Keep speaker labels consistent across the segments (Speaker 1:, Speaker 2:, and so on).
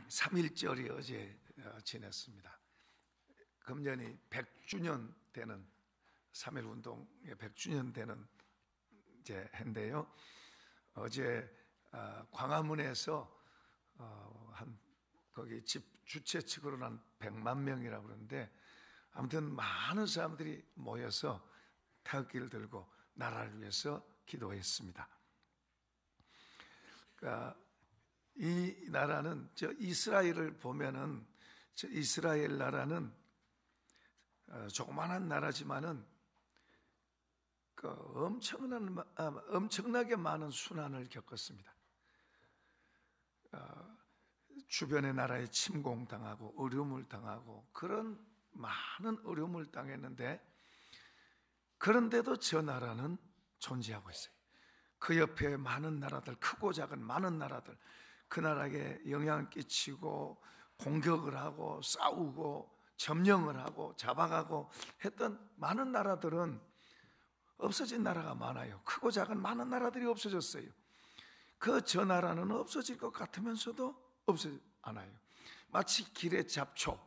Speaker 1: 3.1절이 어제 지냈습니다. 금년이 100주년 되는 3.1운동의 100주년 되는 이제 해인데요. 어제 광화문에서 한 거기 집 주최 측으로는 한 100만 명이라고 그러는데, 아무튼 많은 사람들이 모여서 태극기를 들고 나라를 위해서 기도했습니다. 그러니까 이 나라는, 저 이스라엘을 보면은, 저 이스라엘 나라는 조그만한 나라지만은 그 엄청나게 많은 순환을 겪었습니다. 주변의 나라에 침공당하고 어려움을 당하고 그런 많은 어려움을 당했는데, 그런데도 저 나라는 존재하고 있어요. 그 옆에 많은 나라들, 크고 작은 많은 나라들, 그 나라에 영향을 끼치고 공격을 하고 싸우고 점령을 하고 잡아가고 했던 많은 나라들은 없어진 나라가 많아요. 크고 작은 많은 나라들이 없어졌어요. 저 나라는 없어질 것 같으면서도 없어지지 않아요. 마치 길의 잡초,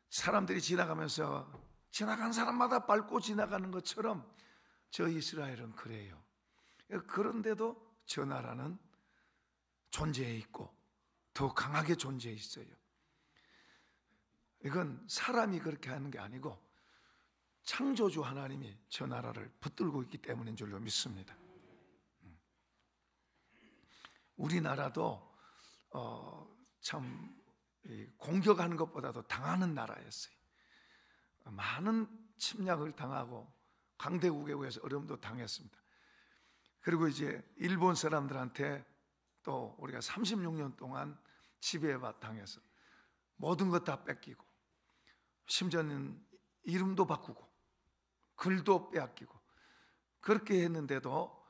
Speaker 1: 사람들이 지나가면서 지나간 사람마다 밟고 지나가는 것처럼 저 이스라엘은 그래요. 그런데도 저 나라는 존재해 있고 더 강하게 존재해 있어요. 이건 사람이 그렇게 하는 게 아니고 창조주 하나님이 저 나라를 붙들고 있기 때문인 줄로 믿습니다. 우리나라도 참 공격하는 것보다도 당하는 나라였어요. 많은 침략을 당하고 강대국에 의해서 어려움도 당했습니다. 그리고 이제 일본 사람들한테 또 우리가 36년 동안 지배받 당해서 모든 것 다 뺏기고, 심지어는 이름도 바꾸고 글도 빼앗기고 그렇게 했는데도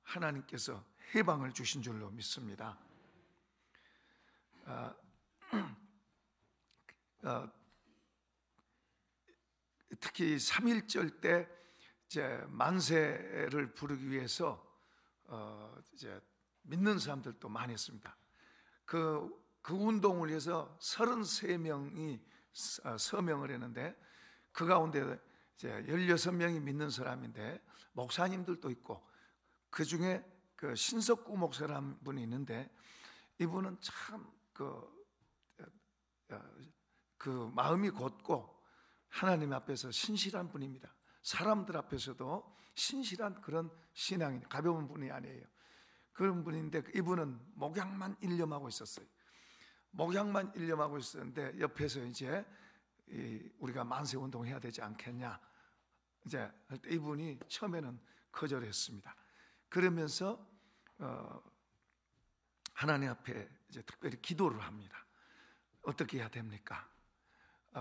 Speaker 1: 하나님께서 해방을 주신 줄로 믿습니다. 특히 3.1절 때 이제 만세를 부르기 위해서 이제 믿는 사람들도 많이 있습니다. 그 운동을 위해서 33명이 서명을 했는데, 그 가운데 이제 16명이 믿는 사람인데 목사님들도 있고, 그 중에 그 신석구 목사라는 분이 있는데, 이분은 참 그 마음이 곧고 하나님 앞에서 신실한 분입니다. 사람들 앞에서도 신실한 그런 신앙이, 가벼운 분이 아니에요. 그런 분인데 이분은 목양만 일념하고 있었어요. 목양만 일념하고 있었는데 옆에서 이제 우리가 만세운동 해야 되지 않겠냐 이제 할 때 이분이 처음에는 거절했습니다. 그러면서 하나님 앞에 이제 특별히 기도를 합니다. 어떻게 해야 됩니까?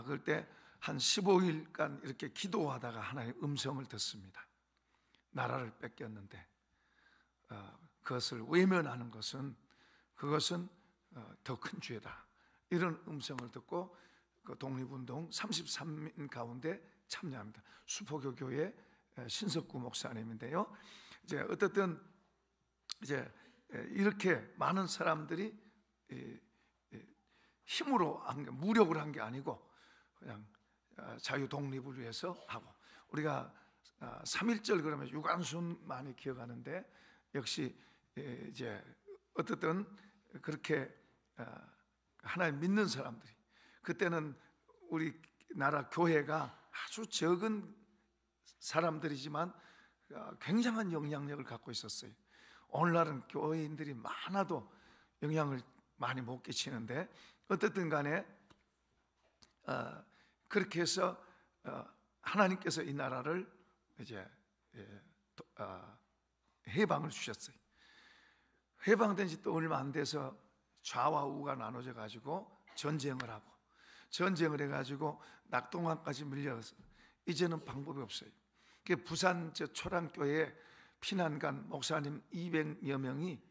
Speaker 1: 그럴 때 한 15일간 이렇게 기도하다가 하나님의 음성을 듣습니다. 나라를 뺏겼는데 그것을 외면하는 그것은 더 큰 죄다. 이런 음성을 듣고 그 독립운동 33인 가운데 참여합니다. 수포교 교회 신석구 목사님인데요. 이제 어쨌든 이제 이렇게 많은 사람들이 힘으로 한 게, 무력을 한 게 아니고 그냥 자유 독립을 위해서 하고, 우리가 3.1절 그러면 유관순 많이 기억하는데, 역시 이제 어쨌든 그렇게 하나님 믿는 사람들이, 그때는 우리나라 교회가 아주 적은 사람들이지만 굉장한 영향력을 갖고 있었어요. 오늘날은 교회인들이 많아도 영향을 많이 못 끼치는데, 어쨌든 간에 그렇게 해서 하나님께서 이 나라를 이제 해방을 주셨어요. 해방된 지 또 얼마 안 돼서 좌와 우가 나눠져 가지고 전쟁을 하고, 전쟁을 해가지고 낙동강까지 밀려서 이제는 방법이 없어요. 부산 초량교회 피난간 목사님 200여 명이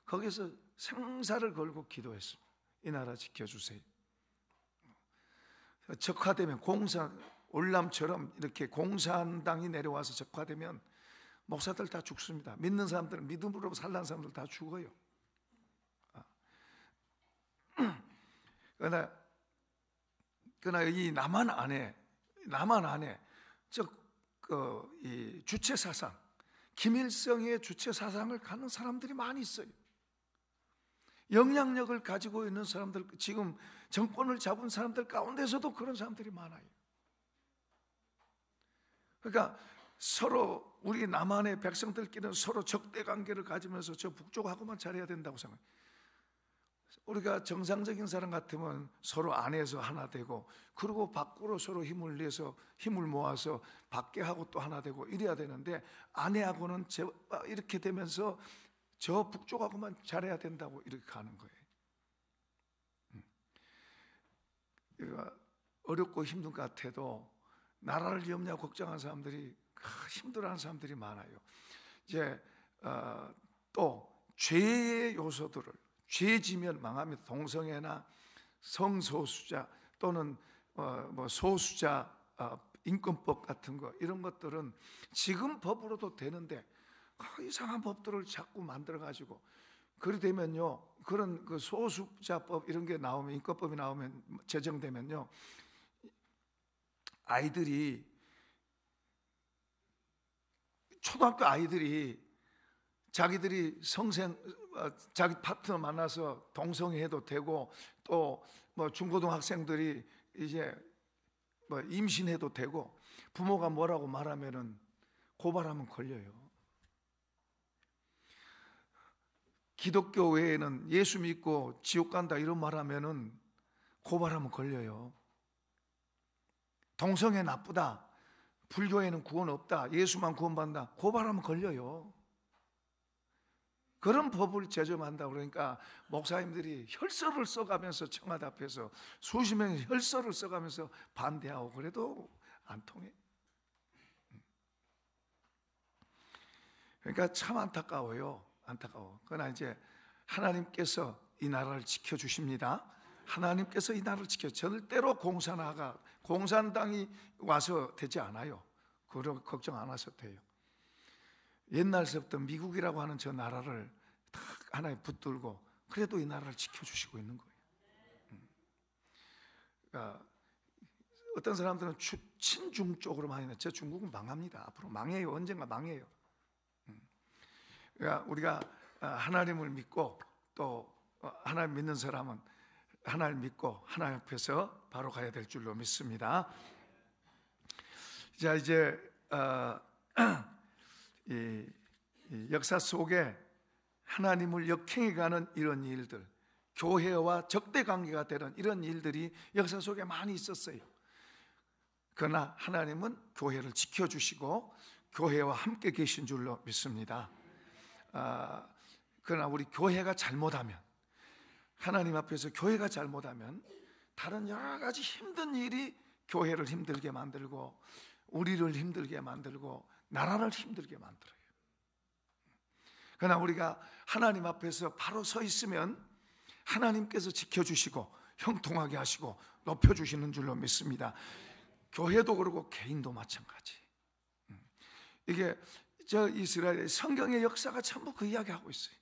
Speaker 1: 거기서 생사를 걸고 기도했습니다. 이 나라 지켜주세요. 적화되면 올람처럼 이렇게 공산당이 내려와서 적화되면 목사들 다 죽습니다. 믿는 사람들은, 믿음으로 살라는 사람들 다 죽어요. 그러나 이 남한 안에 이 주체 사상, 김일성의 주체 사상을 갖는 사람들이 많이 있어요. 영향력을 가지고 있는 사람들, 지금 정권을 잡은 사람들 가운데서도 그런 사람들이 많아요. 그러니까 서로 우리 남한의 백성들끼리는 서로 적대 관계를 가지면서 저 북쪽하고만 잘해야 된다고 생각해요. 우리가 정상적인 사람 같으면 서로 안에서 하나 되고, 그리고 밖으로 서로 힘을 내서 힘을 모아서 밖에 하고 또 하나 되고 이래야 되는데, 안에하고는 이렇게 되면서 저 북쪽하고만 잘해야 된다고 이렇게 가는 거예요. 어렵고 힘든 것 같아도 나라를 염려하고 걱정하는 사람들이, 힘들어하는 사람들이 많아요. 이제 또 죄의 요소들을, 죄지면 망합니다. 동성애나 성소수자 또는 소수자 인권법 같은 거, 이런 것들은 지금 법으로도 되는데 이상한 법들을 자꾸 만들어 가지고, 그리 되면요, 그런 그 소수자법 이런 게 나오면, 인권법이 나오면, 제정되면요, 초등학교 아이들이 자기들이 자기 파트너 만나서 동성애해도 되고, 또 중고등학생들이 이제 임신해도 되고, 부모가 뭐라고 말하면은 고발하면 걸려요. 기독교 외에는 예수 믿고 지옥 간다 이런 말하면은 고발하면 걸려요. 동성애 나쁘다, 불교에는 구원 없다, 예수만 구원받는다, 고발하면 걸려요. 그런 법을 제정한다 그러니까 목사님들이 혈서를 써가면서 청와대 앞에서 수십 명이 혈서를 써가면서 반대하고 그래도 안 통해. 그러니까 참 안타까워요. 안타까워. 그러나 이제 하나님께서 이 나라를 지켜주십니다. 하나님께서 이 나라를 지켜, 절대로 공산당이 와서 되지 않아요. 그런 걱정 안 하셔도 돼요. 옛날서부터 미국이라고 하는 저 나라를 다 하나에 붙들고 그래도 이 나라를 지켜주시고 있는 거예요. 그러니까 어떤 사람들은 친중 쪽으로 많이 저 중국은 망합니다. 앞으로 망해요. 언젠가 망해요. 그러니까 우리가 하나님을 믿고, 또 하나님 믿는 사람은 하나님 믿고 하나님 앞에서 바로 가야 될 줄로 믿습니다. 자, 이제 이 역사 속에 하나님을 역행해가는 이런 일들, 교회와 적대 관계가 되는 이런 일들이 역사 속에 많이 있었어요. 그러나 하나님은 교회를 지켜주시고 교회와 함께 계신 줄로 믿습니다. 그러나 우리 교회가 잘못하면, 하나님 앞에서 교회가 잘못하면 다른 여러 가지 힘든 일이 교회를 힘들게 만들고, 우리를 힘들게 만들고, 나라를 힘들게 만들어요. 그러나 우리가 하나님 앞에서 바로 서 있으면 하나님께서 지켜주시고 형통하게 하시고 높여주시는 줄로 믿습니다. 교회도 그렇고 개인도 마찬가지. 이게 저 이스라엘의 성경의 역사가 전부 그 이야기하고 있어요.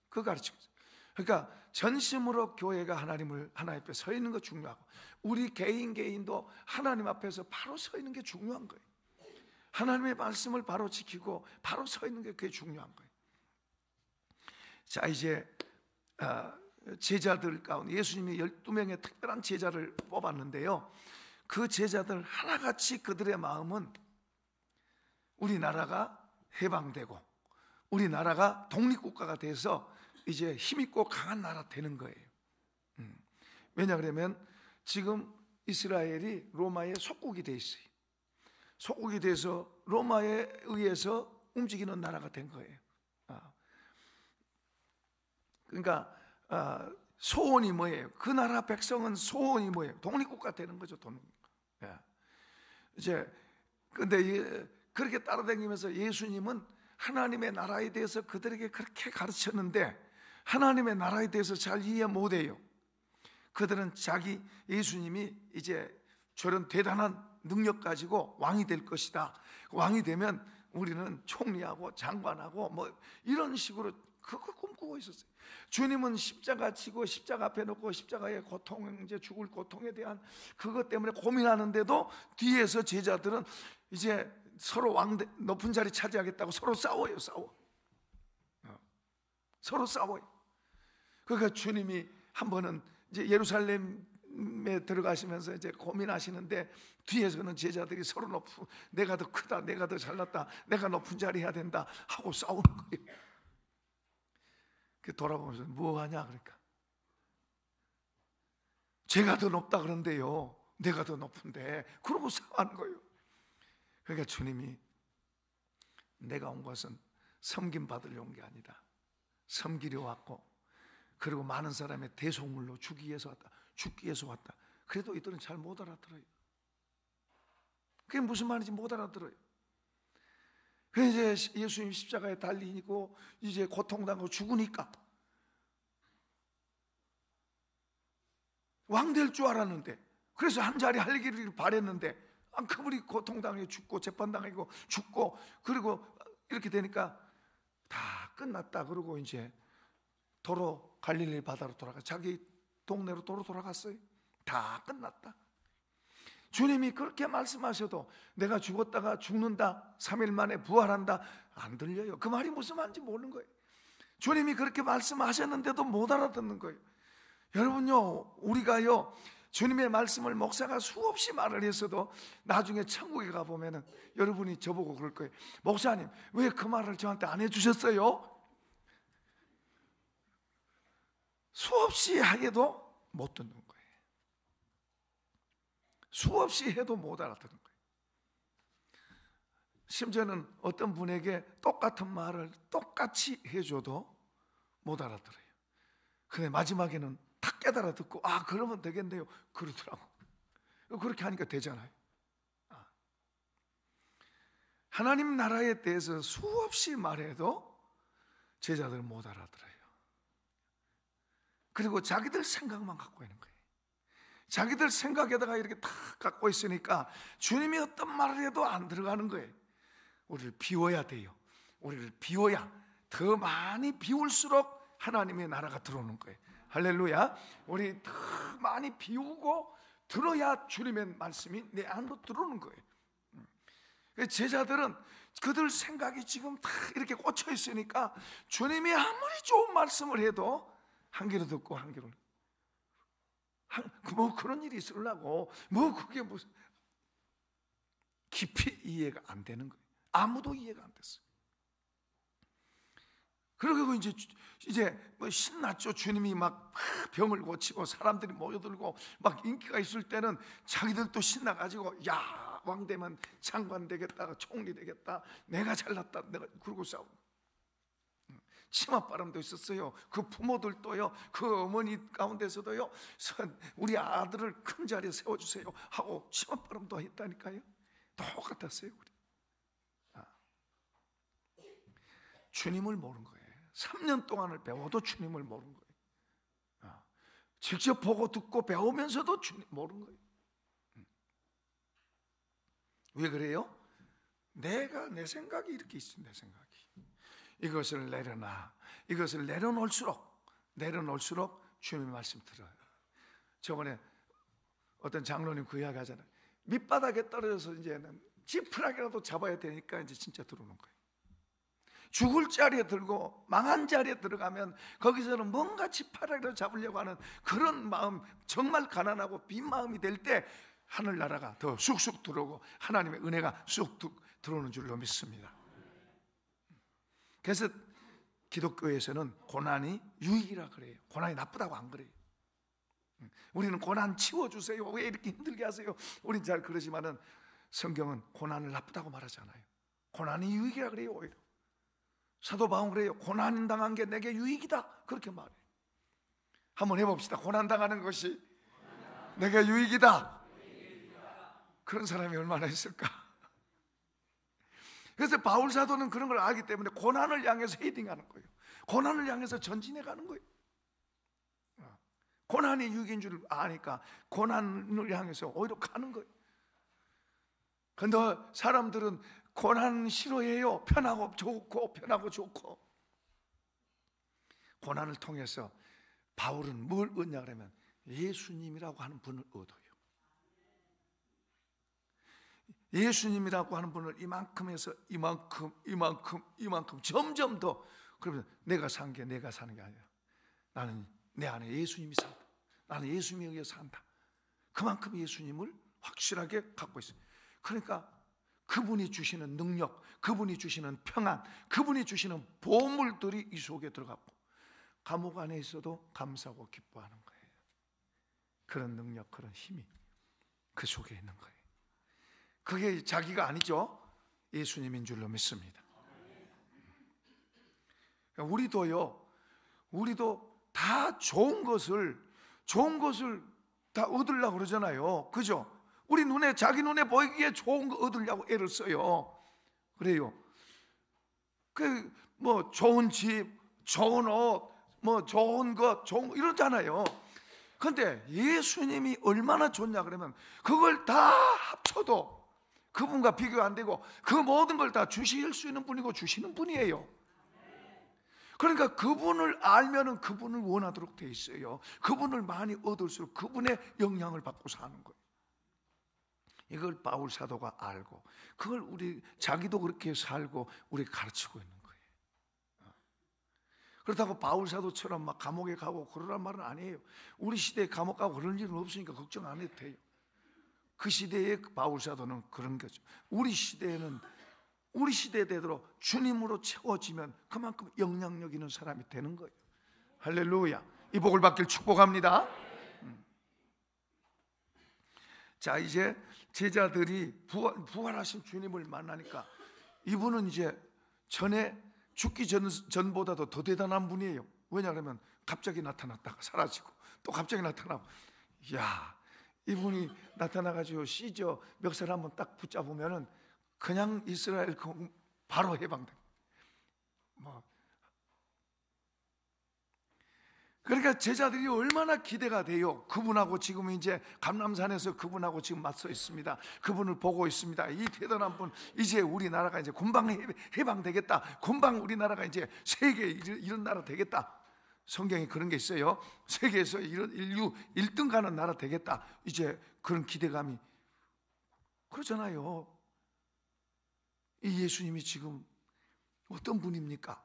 Speaker 1: 그 가르치고 있어요. 그러니까 전심으로 교회가 하나님 앞에 서 있는 거 중요하고, 우리 개인도 하나님 앞에서 바로 서 있는 게 중요한 거예요. 하나님의 말씀을 바로 지키고 바로 서 있는 게 그게 중요한 거예요. 자, 이제 제자들 가운데 예수님이 12명의 특별한 제자를 뽑았는데요, 그 제자들 하나같이 그들의 마음은 우리나라가 해방되고 우리나라가 독립국가가 돼서 이제 힘있고 강한 나라 되는 거예요. 왜냐 그러면 지금 이스라엘이 로마의 속국이 돼 있어요. 속국이 돼서 로마에 의해서 움직이는 나라가 된 거예요. 그러니까 소원이 뭐예요? 그 나라 백성은 소원이 뭐예요? 독립국가 되는 거죠. 이제 근데 그렇게 따라다니면서 예수님은 하나님의 나라에 대해서 그들에게 그렇게 가르쳤는데 하나님의 나라에 대해서 잘 이해 못해요. 그들은 예수님이 이제 저런 대단한 능력 가지고 왕이 될 것이다, 왕이 되면 우리는 총리하고 장관하고 뭐 이런 식으로 그걸 꿈꾸고 있었어요. 주님은 십자가 지고 십자가 앞에 놓고 십자가의 고통, 이제 죽을 고통에 대한 그것 때문에 고민하는데도 뒤에서 제자들은 이제 서로 높은 자리 차지하겠다고 서로 싸워요. 서로 싸워요. 그러니까 주님이 한 번은 이제 예루살렘에 들어가시면서 이제 고민하시는데 뒤에서는 제자들이 서로 내가 더 크다, 내가 더 잘났다, 내가 높은 자리 해야 된다 하고 싸우는 거예요. 돌아보면서 뭐 하냐 그러니까 제가 더 높다 그런데요, 내가 더 높은데, 그러고 싸우는 거예요. 그러니까 주님이 내가 온 것은 섬김 받으려 온 게 아니다, 섬기려 왔고, 그리고 많은 사람의 대속물로 죽기 위해서 왔다. 그래도 이들은 잘 못 알아들어요. 그게 무슨 말인지 못 알아들어요. 그래서 이제 예수님 십자가에 달리고 이제 고통당하고 죽으니까 왕 될 줄 알았는데, 그래서 한 자리 할 길을 바랬는데 그분이 고통당해 죽고 재판당하고 죽고, 그리고 이렇게 되니까 다 끝났다. 그러고 이제 도로 갈릴리 바다로 자기 동네로 돌아갔어요. 다 끝났다. 주님이 그렇게 말씀하셔도 내가 죽었다가 죽는다, 3일 만에 부활한다, 안 들려요. 그 말이 무슨 말인지 모르는 거예요. 주님이 그렇게 말씀하셨는데도 못 알아듣는 거예요. 여러분요, 우리가요 주님의 말씀을 목사가 수없이 말을 했어도 나중에 천국에 가보면은 여러분이 저보고 그럴 거예요. 목사님, 왜 그 말을 저한테 안 해주셨어요? 수없이 하게도 못 듣는 거예요. 수없이 해도 못 알아듣는 거예요. 심지어는 어떤 분에게 똑같은 말을 똑같이 해줘도 못 알아들어요. 근데 마지막에는 다 깨달아 듣고 그러면 되겠네요 그러더라고. 그렇게 하니까 되잖아요. 하나님 나라에 대해서 수없이 말해도 제자들은 못 알아들어요. 그리고 자기들 생각만 갖고 있는 거예요. 자기들 생각에다가 이렇게 다 갖고 있으니까 주님이 어떤 말을 해도 안 들어가는 거예요. 우리를 비워야 돼요. 우리를 비워야, 더 많이 비울수록 하나님의 나라가 들어오는 거예요. 할렐루야. 우리 더 많이 비우고 들어야 주님의 말씀이 내 안으로 들어오는 거예요. 제자들은 그들 생각이 지금 다 이렇게 꽂혀 있으니까 주님이 아무리 좋은 말씀을 해도 한 귀로 듣고 한 귀로, 뭐 그런 일이 있으려고 뭐 그게 무슨, 깊이 이해가 안 되는 거예요. 아무도 이해가 안 됐어요. 그리고 이제 뭐 신났죠. 주님이 막 병을 고치고 사람들이 모여들고 막 인기가 있을 때는 자기들도 신나가지고 야, 왕 되면 장관 되겠다, 총리 되겠다, 내가 잘났다, 내가, 그러고 싸우고. 치맛바람도 있었어요. 그 부모들도요, 그 어머니 가운데서도요, 우리 아들을 큰 자리에 세워주세요 하고 치맛바람도 했다니까요. 똑같았어요. 우리 주님을 모르는 거예요. 3년 동안을 배워도 주님을 모르는 거예요. 직접 보고 듣고 배우면서도 주님 모르는 거예요. 왜 그래요? 내 생각이 이렇게 있어. 내 생각이 이것을 내려놔. 이것을 내려놓을수록 주님의 말씀 들어요. 저번에 어떤 장로님 그 이야기 하잖아요. 밑바닥에 떨어져서 이제는 지푸라기라도 잡아야 되니까 이제 진짜 들어오는 거예요. 죽을 자리에 들고 망한 자리에 들어가면 거기서는 뭔가 지푸라기라도 잡으려고 하는 그런 마음, 정말 가난하고 빈 마음이 될 때 하늘나라가 더 쑥쑥 들어오고 하나님의 은혜가 쑥 들어오는 줄로 믿습니다. 그래서 기독교에서는 고난이 유익이라 그래요. 고난이 나쁘다고 안 그래요. 우리는 고난 치워주세요, 왜 이렇게 힘들게 하세요, 우린 잘 그러지만은 성경은 고난을 나쁘다고 말하잖아요. 고난이 유익이라 그래요. 오히려 사도 바울은 그래요. 고난 당한 게 내게 유익이다, 그렇게 말해요. 한번 해봅시다. 고난 당하는 것이 내게 유익이다. 그런 사람이 얼마나 있을까? 그래서 바울 사도는 그런 걸 알기 때문에 고난을 향해서 헤딩하는 거예요. 고난을 향해서 전진해 가는 거예요. 고난이 유익인 줄 아니까 고난을 향해서 오히려 가는 거예요. 근데 사람들은 고난 싫어해요. 편하고 좋고. 고난을 통해서 바울은 뭘 얻냐 그러면 예수님이라고 하는 분을 얻어요. 예수님이라고 하는 분을 이만큼에서 이만큼 점점 더, 그러면 내가 산 게 내가 사는 게 아니라 나는 내 안에 예수님이 산다. 나는 예수님에 의해 산다. 그만큼 예수님을 확실하게 갖고 있어요. 그러니까 그분이 주시는 능력, 그분이 주시는 평안, 그분이 주시는 보물들이 이 속에 들어갔고 감옥 안에 있어도 감사하고 기뻐하는 거예요. 그런 능력, 그런 힘이 그 속에 있는 거예요. 그게 자기가 아니죠. 예수님인 줄로 믿습니다. 우리도 다 좋은 것을 다 얻으려고 그러잖아요. 그죠? 자기 눈에 보이기에 좋은 거 얻으려고 애를 써요. 그래요. 좋은 집, 좋은 옷, 좋은 것, 이러잖아요. 그런데 예수님이 얼마나 좋냐 그러면 그걸 다 합쳐도 그분과 비교 안 되고 그 모든 걸 다 주실 수 있는 분이고 주시는 분이에요. 그러니까 그분을 알면은 그분을 원하도록 돼 있어요. 그분을 많이 얻을수록 그분의 영향을 받고 사는 거예요. 이걸 바울 사도가 알고 그걸 자기도 그렇게 살고 우리 가르치고 있는 거예요. 그렇다고 바울 사도처럼 막 감옥에 가고 그러란 말은 아니에요. 우리 시대에 감옥 가고 그런 일은 없으니까 걱정 안 해도 돼요. 그 시대의 바울 사도는 그런 거죠. 우리 시대대로 주님으로 채워지면 그만큼 영향력 있는 사람이 되는 거예요. 할렐루야. 이 복을 받길 축복합니다. 자, 이제 제자들이 부활하신 주님을 만나니까 이분은 이제 전에 죽기 전보다도 더 대단한 분이에요. 왜냐 그러면 갑자기 나타났다가 사라지고 또 갑자기 나타나고, 이야, 이분이 나타나가지고 시저 멱살 한번 딱 붙잡으면은 그냥 이스라엘 바로 해방돼. 그러니까 제자들이 얼마나 기대가 돼요. 그분하고 지금 이제 감람산에서 그분하고 지금 맞서 있습니다. 그분을 보고 있습니다. 이 대단한 분, 이제 우리나라가 이제 금방 해방되겠다. 금방 우리나라가 이제 세계 이런 나라 되겠다. 성경에 그런 게 있어요. 세계에서 이런 인류 1등 가는 나라 되겠다. 이제 그런 기대감이 그렇잖아요. 이 예수님이 지금 어떤 분입니까?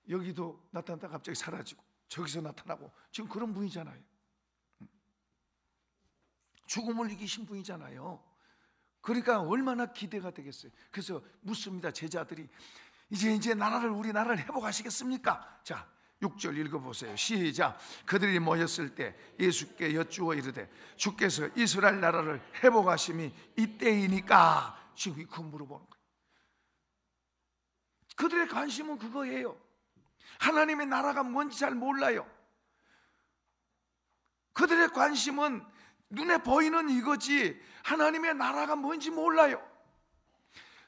Speaker 1: 여기도 나타났다 갑자기 사라지고 저기서 나타나고 지금 그런 분이잖아요. 죽음을 이기신 분이잖아요. 그러니까 얼마나 기대가 되겠어요. 그래서 묻습니다. 제자들이 이제 우리 나라를 회복하시겠습니까? 자, 6절 읽어보세요. 시작. 그들이 모였을 때 예수께 여쭈어 이르되 주께서 이스라엘 나라를 회복하심이 이때이니까. 지금 그 물어보는 거예요. 그들의 관심은 그거예요. 하나님의 나라가 뭔지 잘 몰라요. 그들의 관심은 눈에 보이는 이거지 하나님의 나라가 뭔지 몰라요.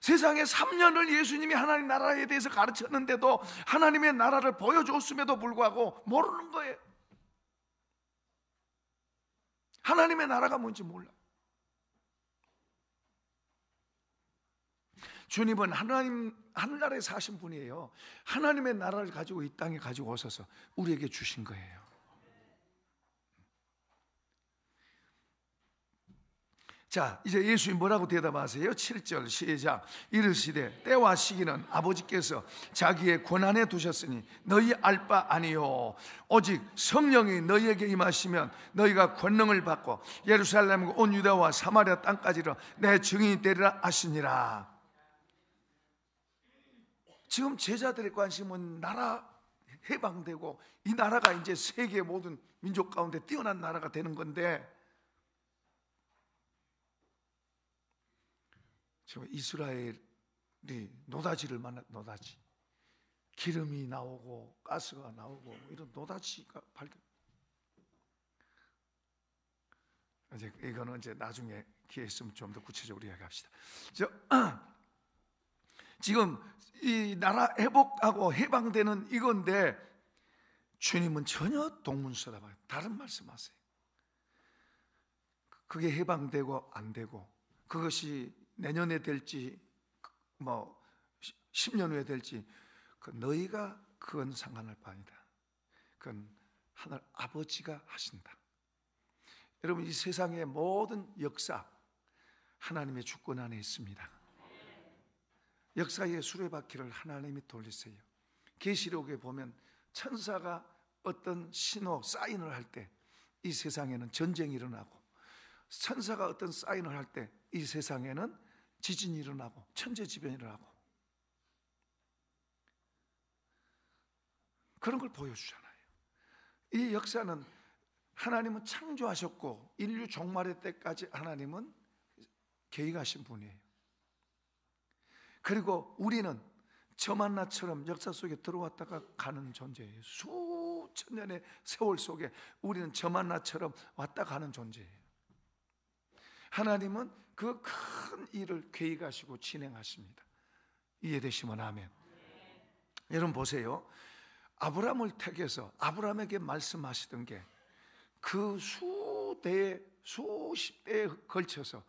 Speaker 1: 세상에 3년을 예수님이 하나님 나라에 대해서 가르쳤는데도 하나님의 나라를 보여줬음에도 불구하고 모르는 거예요. 하나님의 나라가 뭔지 몰라. 주님은 하늘나라에 사신 분이에요. 하나님의 나라를 가지고 이 땅에 가지고 오셔서 우리에게 주신 거예요. 자, 이제 예수님 뭐라고 대답하세요? 7절 시작. 이르시되 때와 시기는 아버지께서 자기의 권한에 두셨으니 너희 알 바 아니요 오직 성령이 너희에게 임하시면 너희가 권능을 받고 예루살렘과 온 유다와 사마리아 땅까지로 내 증인이 되리라 하시니라. 지금 제자들의 관심은 나라 해방되고 이 나라가 이제 세계 모든 민족 가운데 뛰어난 나라가 되는 건데, 지금 이스라엘이 노다지를 노다지, 기름이 나오고 가스가 나오고 이런 노다지가 발견. 이제 이거는 이제 나중에 기회 있으면 좀 더 구체적으로 이야기합시다. 지금 이 나라 회복하고 해방되는 이건데 주님은 전혀 동문서답아요. 다른 말씀하세요. 그게 해방되고 안 되고 그것이 내년에 될지 10년 후에 될지 너희가 그건 상관할 바아니다. 그건 하늘 아버지가 하신다. 여러분, 이 세상의 모든 역사 하나님의 주권 안에 있습니다. 역사의 수레바퀴를 하나님이 돌리세요. 계시록에 보면 천사가 어떤 신호, 사인을 할 때 이 세상에는 전쟁이 일어나고, 천사가 어떤 사인을 할 때 이 세상에는 지진이 일어나고 천재지변이 일어나고, 그런 걸 보여주잖아요. 이 역사는 하나님은 창조하셨고 인류 종말의 때까지 하나님은 계획하신 분이에요. 그리고 우리는 저만 나처럼 역사 속에 들어왔다가 가는 존재예요. 수천 년의 세월 속에 우리는 저만 나처럼 왔다 가는 존재예요. 하나님은 그 큰 일을 계획하시고 진행하십니다. 이해되시면 아멘. 여러분 보세요. 아브라함을 택해서 아브라함에게 말씀하시던 게 그 수대에, 수십 대에 걸쳐서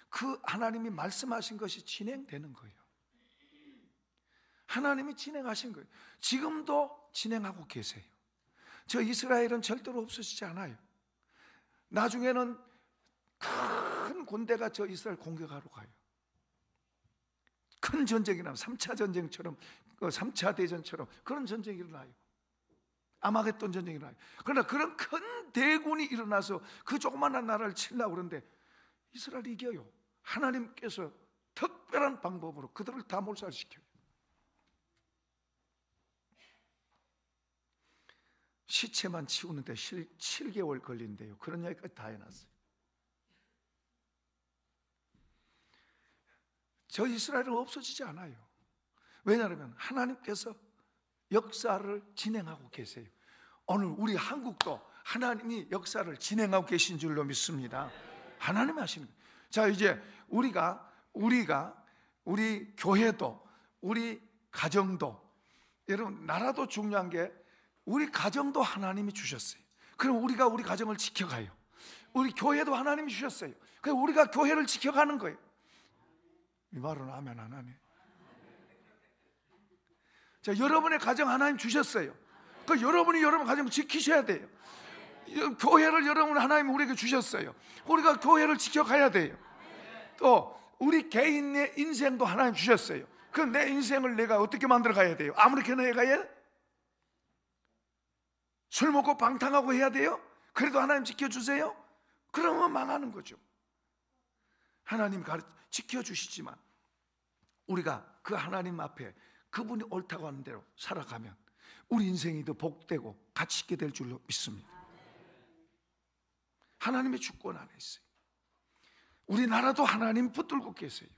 Speaker 1: 그 하나님이 말씀하신 것이 진행되는 거예요. 하나님이 진행하신 거예요. 지금도 진행하고 계세요. 저 이스라엘은 절대로 없어지지 않아요. 나중에는 큰 군대가 저 이스라엘 공격하러 가요. 큰 전쟁이 나면 3차 전쟁처럼, 3차 대전처럼 그런 전쟁이 일어나요. 아마겟돈 전쟁이 일어나요. 그러나 그런 큰 대군이 일어나서 그 조그만한 나라를 치려고 그러는데 이스라엘이 이겨요. 하나님께서 특별한 방법으로 그들을 다 몰살시켜요. 시체만 치우는데 7개월 걸린대요. 그런 이야기까지 다 해놨어요. 저 이스라엘은 없어지지 않아요. 왜냐하면 하나님께서 역사를 진행하고 계세요. 오늘 우리 한국도 하나님이 역사를 진행하고 계신 줄로 믿습니다. 하나님이 하시는 거예요. 자, 이제 우리 교회도, 우리 가정도, 여러분 나라도 중요한 게 우리 가정도 하나님이 주셨어요. 그럼 우리가 우리 가정을 지켜가요. 우리 교회도 하나님이 주셨어요. 그래서 우리가 교회를 지켜가는 거예요. 이 말은 아멘 안 하네. 자, 여러분의 가정 하나님 주셨어요. 그 여러분이 여러분 가정을 지키셔야 돼요. 교회를 여러분 하나님 우리에게 주셨어요. 우리가 교회를 지켜가야 돼요. 또 우리 개인의 인생도 하나님 주셨어요. 그 내 인생을 내가 어떻게 만들어 가야 돼요? 아무렇게나 해가야? 술 먹고 방탕하고 해야 돼요? 그래도 하나님 지켜주세요? 그러면 망하는 거죠. 하나님 지켜주시지만 우리가 그 하나님 앞에 그분이 옳다고 하는 대로 살아가면 우리 인생이 더 복되고 가치 있게 될 줄로 믿습니다. 하나님의 주권 안에 있어요. 우리나라도 하나님 붙들고 계세요.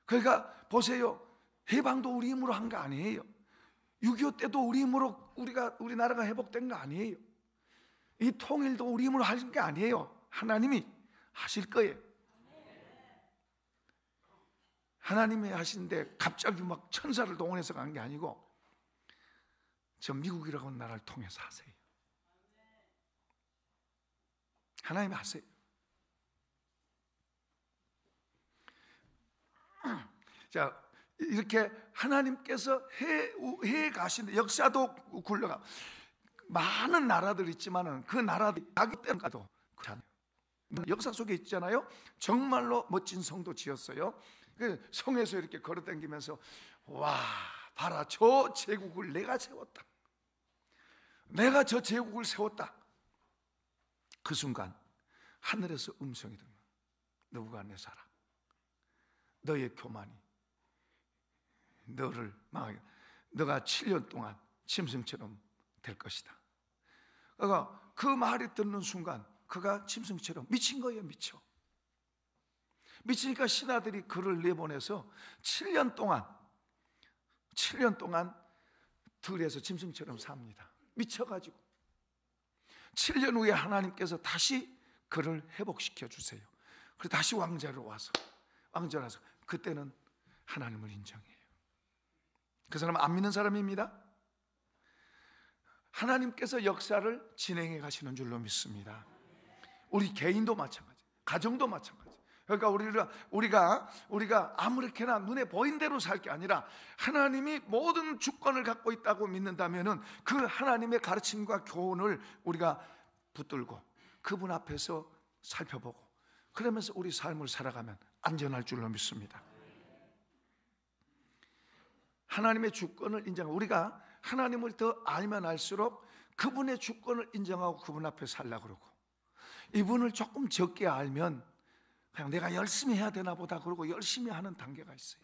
Speaker 1: 그러니까 보세요. 해방도 우리 힘으로 한 거 아니에요. 6.25 때도 우리 힘으로 우리나라가 회복된 거 아니에요. 이 통일도 우리 힘으로 하신 게 아니에요. 하나님이 하실 거예요. 하나님이 하시는데 갑자기 막 천사를 동원해서 간 게 아니고 저 미국이라고 하는 나라를 통해서 하세요. 하나님이 하세요. 자, 이렇게 하나님께서 해 가시는 역사도 굴러가 많은 나라들이 있지만은 그 나라들이 자기 때는 가도 그렇잖아요. 역사 속에 있잖아요. 정말로 멋진 성도 지었어요. 그 성에서 이렇게 걸어다니면서 와, 봐라, 저 제국을 내가 세웠다. 내가 저 제국을 세웠다. 그 순간 하늘에서 음성이 들려. 느부갓네살아, 너의 교만이 너를 망하게, 너가 7년 동안 짐승처럼 될 것이다. 그러니까 그 말이 듣는 순간 그가 짐승처럼 미친 거예요. 미치니까 신하들이 그를 내보내서 7년 동안 들에서 짐승처럼 삽니다. 미쳐가지고 7년 후에 하나님께서 다시 그를 회복시켜 주세요. 그리고 다시 왕자로 와서 그때는 하나님을 인정해요. 그 사람은 안 믿는 사람입니다. 하나님께서 역사를 진행해 가시는 줄로 믿습니다. 우리 개인도 마찬가지, 가정도 마찬가지. 그러니까 우리가 아무렇게나 눈에 보인 대로 살 게 아니라 하나님이 모든 주권을 갖고 있다고 믿는다면은 그 하나님의 가르침과 교훈을 우리가 붙들고 그분 앞에서 살펴보고 그러면서 우리 삶을 살아가면 안전할 줄로 믿습니다. 하나님의 주권을 인정하고 우리가 하나님을 더 알면 알수록 그분의 주권을 인정하고 그분 앞에 살려고 그러고, 이분을 조금 적게 알면 그냥 내가 열심히 해야 되나 보다 그러고 열심히 하는 단계가 있어요.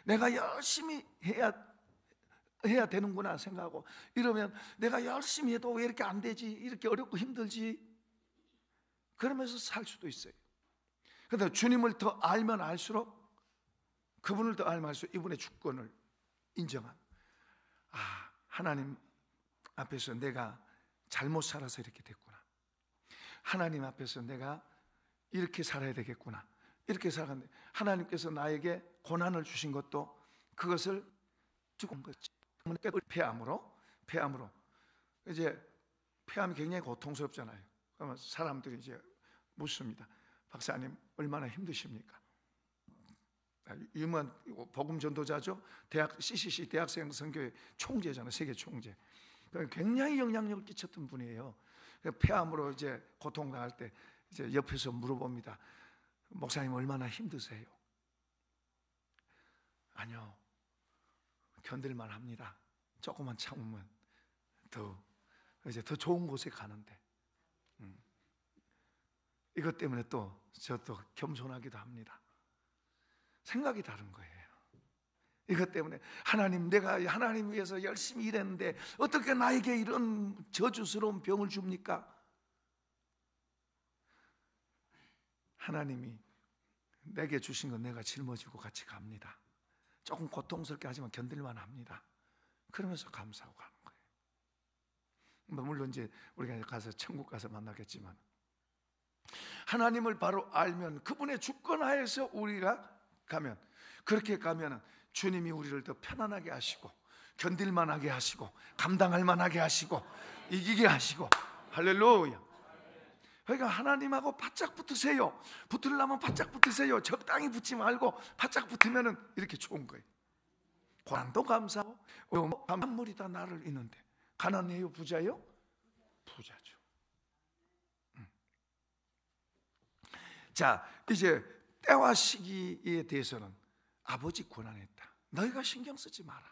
Speaker 1: 내가 열심히 해야 되는구나 생각하고, 이러면 내가 열심히 해도 왜 이렇게 안 되지, 이렇게 어렵고 힘들지, 그러면서 살 수도 있어요. 그런데 주님을 더 알면 알수록, 그분을 더 알면 알수록 이분의 주권을 인정한, 하나님 앞에서 내가 잘못 살아서 이렇게 됐구나, 하나님 앞에서 내가 이렇게 살아야 되겠구나, 이렇게 살아갔는데 하나님께서 나에게 고난을 주신 것도 그것을 죽은 거지. 폐암으로 이제 폐암이 굉장히 고통스럽잖아요. 그러면 사람들이 이제 묻습니다. 박사님 얼마나 힘드십니까? 유명한 복음 전도자죠. CCC 대학생 선교회 총재잖아요. 세계 총재. 굉장히 영향력을 끼쳤던 분이에요. 폐암으로 이제 고통당할 때 이제 옆에서 물어봅니다. 목사님 얼마나 힘드세요? 아니요, 견딜만 합니다. 조금만 참으면 더 좋은 곳에 가는데. 이것 때문에 저 또 겸손하기도 합니다. 생각이 다른 거예요. 이것 때문에 내가 하나님 위해서 열심히 일했는데 어떻게 나에게 이런 저주스러운 병을 줍니까? 하나님이 내게 주신 건 내가 짊어지고 같이 갑니다. 조금 고통스럽게 하지만 견딜만 합니다. 그러면서 감사하고 가는 거예요. 물론 이제 우리가 가서 천국 가서 만나겠지만, 하나님을 바로 알면 그분의 주권하에서 우리가 가면, 그렇게 가면 주님이 우리를 더 편안하게 하시고 견딜만하게 하시고 감당할 만하게 하시고 이기게 하시고, 할렐루야. 그러니까 하나님하고 바짝 붙으세요. 붙으려면 바짝 붙으세요. 적당히 붙지 말고 바짝 붙으면 이렇게 좋은 거예요. 고난도 감사하고 만물이 다 나를 잇는데 가난해요, 부자요? 부자죠. 자, 이제 때와 시기에 대해서는 아버지 권한했다. 너희가 신경 쓰지 마라.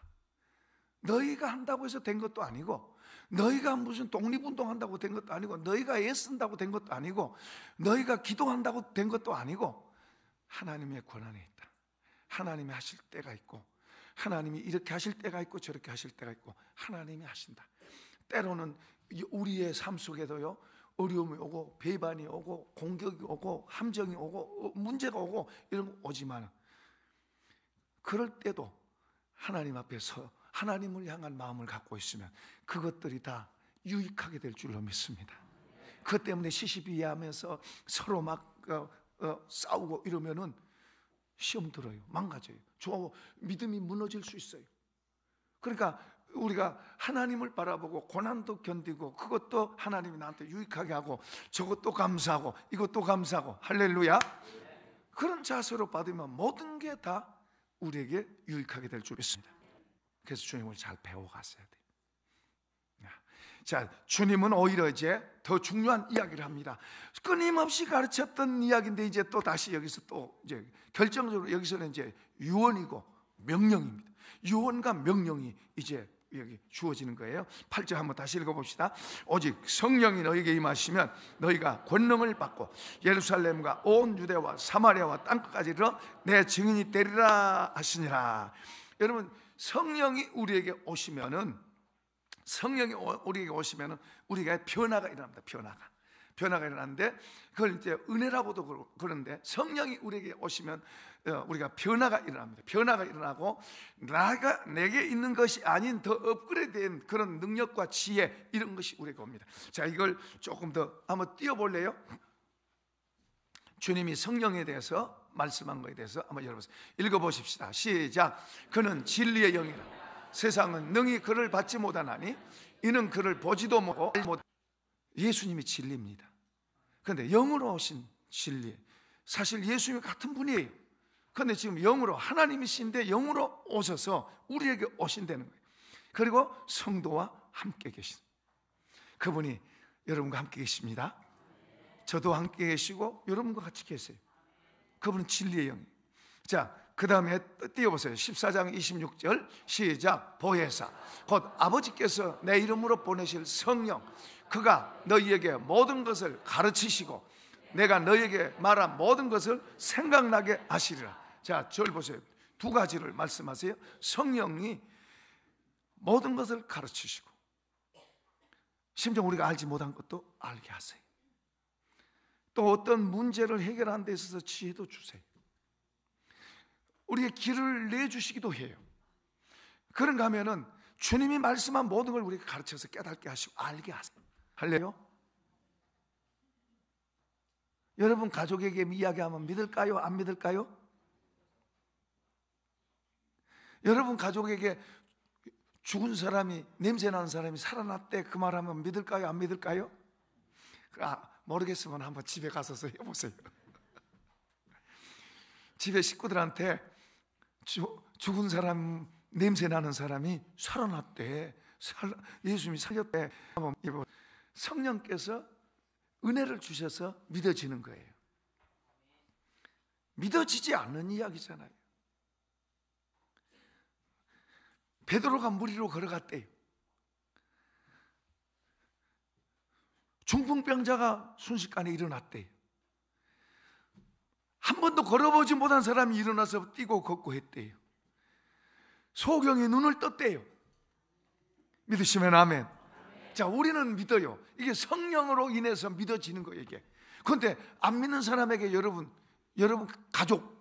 Speaker 1: 너희가 한다고 해서 된 것도 아니고, 너희가 무슨 독립운동한다고 된 것도 아니고, 너희가 애쓴다고 된 것도 아니고, 너희가 기도한다고 된 것도 아니고, 하나님의 권한에 있다. 하나님이 하실 때가 있고, 하나님이 이렇게 하실 때가 있고 저렇게 하실 때가 있고, 하나님이 하신다. 때로는 우리의 삶 속에도요, 어려움이 오고 배반이 오고 공격이 오고 함정이 오고 문제가 오고 이런 거 오지만, 그럴 때도 하나님 앞에서 하나님을 향한 마음을 갖고 있으면 그것들이 다 유익하게 될 줄로 믿습니다. 그것 때문에 시시비하면서 서로 막 싸우고 이러면은 시험 들어요, 망가져요, 믿음이 무너질 수 있어요. 그러니까 우리가 하나님을 바라보고 고난도 견디고 그것도 하나님이 나한테 유익하게 하고 저것도 감사하고 이것도 감사하고, 할렐루야. 그런 자세로 받으면 모든 게 다 우리에게 유익하게 될 줄 믿습니다. 그래서 주님을 잘 배워갔어야 돼요. 자, 주님은 오히려 이제 더 중요한 이야기를 합니다. 끊임없이 가르쳤던 이야기인데 이제 또 다시 여기서 또 이제 결정적으로 여기서는 이제 유언이고 명령입니다. 유언과 명령이 이제 여기 주어지는 거예요. 8절 한번 다시 읽어봅시다. 오직 성령이 너희에게 임하시면 너희가 권능을 받고 예루살렘과 온 유대와 사마리아와 땅끝까지 이르러 내 증인이 되리라 하시니라. 여러분, 성령이 우리에게 오시면은 우리가 변화가 일어납니다. 변화가 일어나는데 그걸 이제 은혜라고도 그러는데, 성령이 우리에게 오시면 우리가 변화가 일어납니다. 변화가 일어나고 내게 있는 것이 아닌 더 업그레이드된 그런 능력과 지혜, 이런 것이 우리에게 옵니다. 자, 이걸 조금 더 한번 띄워볼래요? 주님이 성령에 대해서 말씀한 것에 대해서 한번 여러분 읽어보십시다. 시작. 그는 진리의 영이라 세상은 능히 그를 받지 못하나니 이는 그를 보지도 못하고. 예수님이 진리입니다. 그런데 영으로 오신 진리, 사실 예수님이 같은 분이에요. 그런데 지금 영으로, 하나님이신데 영으로 오셔서 우리에게 오신다는 거예요. 그리고 성도와 함께 계신, 그분이 여러분과 함께 계십니다. 저도 함께 계시고 여러분과 같이 계세요. 그분은 진리의 영이에요. 자, 그 다음에 띄워보세요. 14장 26절 시작. 보혜사 곧 아버지께서 내 이름으로 보내실 성령, 그가 너희에게 모든 것을 가르치시고 내가 너희에게 말한 모든 것을 생각나게 하시리라. 자, 저를 보세요. 두 가지를 말씀하세요. 성령이 모든 것을 가르치시고 심지어 우리가 알지 못한 것도 알게 하세요. 또 어떤 문제를 해결하는 데 있어서 지혜도 주세요. 우리의 길을 내주시기도 해요. 그런가 하면은 주님이 말씀한 모든 걸 우리에게 가르쳐서 깨닫게 하시고 알게 하세요. 할래요? 여러분 가족에게 이야기하면 믿을까요? 안 믿을까요? 여러분 가족에게 죽은 사람이, 냄새나는 사람이 살아났대 그 말하면 믿을까요? 안 믿을까요? 모르겠으면 한번 집에 가서 해보세요. 집에 식구들한테 죽은 사람, 냄새나는 사람이 살아났대, 예수님이 살렸대, 성령께서 은혜를 주셔서 믿어지는 거예요. 믿어지지 않는 이야기잖아요. 베드로가 물 위로 걸어갔대요. 중풍병자가 순식간에 일어났대요. 한 번도 걸어보지 못한 사람이 일어나서 뛰고 걷고 했대요. 소경이 눈을 떴대요. 믿으시면 아멘. 자, 우리는 믿어요. 이게 성령으로 인해서 믿어지는 거예요, 이게. 그런데 안 믿는 사람에게 여러분 가족,